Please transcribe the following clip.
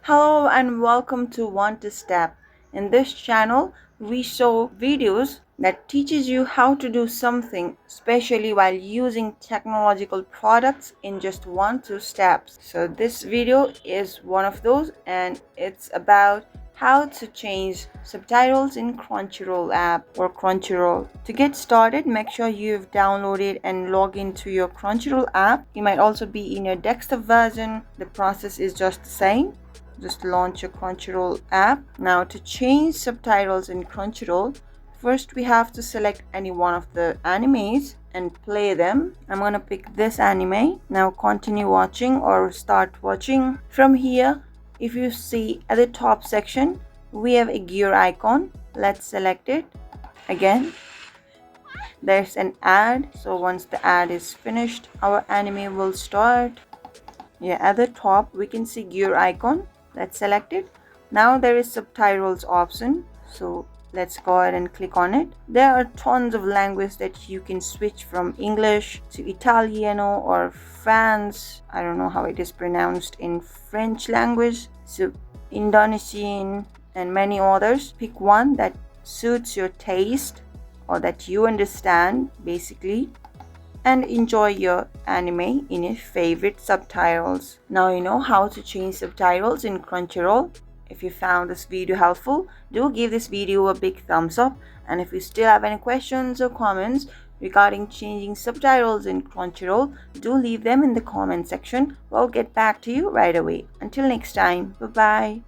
Hello and welcome to Want to Step. In this channel, we show videos that teaches you how to do something, especially while using technological products in just 1-2 steps. So this video is one of those, and it's about how to change subtitles in Crunchyroll app or Crunchyroll. To get started, make sure you've downloaded and log into your Crunchyroll app. You might also be in your desktop version. The process is just the same. Just launch your Crunchyroll app. Now to change subtitles in Crunchyroll, first we have to select any one of the animes and play them. I'm gonna pick this anime. Now continue watching or start watching. From here, if you see at the top section, we have a gear icon. Let's select it. Again, there's an ad. So once the ad is finished, our anime will start. Yeah, at the top we can see gear icon. Let's select it. Now there is subtitles option, so let's go ahead and click on it. There are tons of languages that you can switch from English to Italiano or France. I don't know how it is pronounced in French language. So Indonesian and many others. Pick one that suits your taste or that you understand basically, and enjoy your anime in your favorite subtitles. Now you know how to change subtitles in Crunchyroll. If you found this video helpful, do give this video a big thumbs up, and if you still have any questions or comments regarding changing subtitles in Crunchyroll, do leave them in the comment section. We'll get back to you right away. Until next time, bye bye.